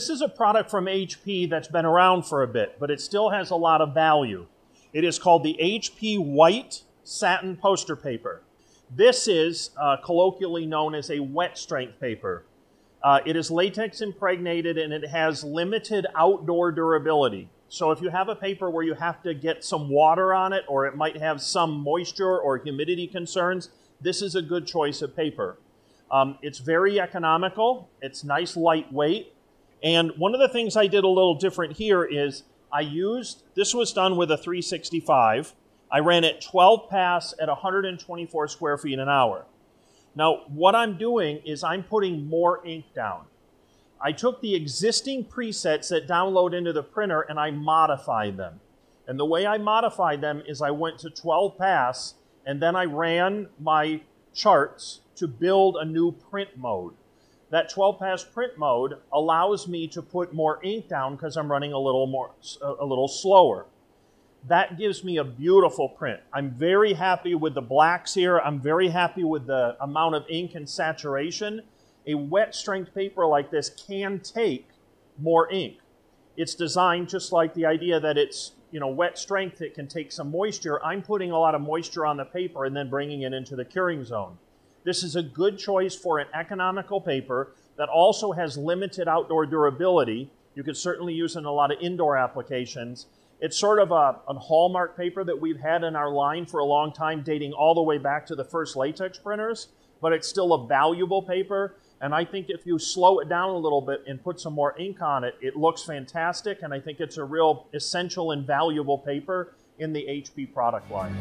This is a product from HP that's been around for a bit, but it still has a lot of value. It is called the HP White Satin Poster Paper. This is colloquially known as a wet strength paper. It is latex impregnated and it has limited outdoor durability. So if you have a paper where you have to get some water on it, or it might have some moisture or humidity concerns, this is a good choice of paper. It's very economical, it's nice lightweight, and one of the things I did a little different here is this was done with a 365. I ran it 12 pass at 124 square feet an hour. Now, what I'm doing is I'm putting more ink down. I took the existing presets that download into the printer and I modified them. And the way I modified them is I went to 12 pass and then I ran my charts to build a new print mode. That 12 pass print mode allows me to put more ink down because I'm running a little slower. That gives me a beautiful print. I'm very happy with the blacks here. I'm very happy with the amount of ink and saturation. A wet strength paper like this can take more ink. It's designed just like the idea that it's, wet strength, it can take some moisture. I'm putting a lot of moisture on the paper and then bringing it into the curing zone. This is a good choice for an economical paper that also has limited outdoor durability. You could certainly use it in a lot of indoor applications. It's sort of a hallmark paper that we've had in our line for a long time, dating all the way back to the first latex printers, but it's still a valuable paper. And I think if you slow it down a little bit and put some more ink on it, it looks fantastic. And I think it's a real essential and valuable paper in the HP product line.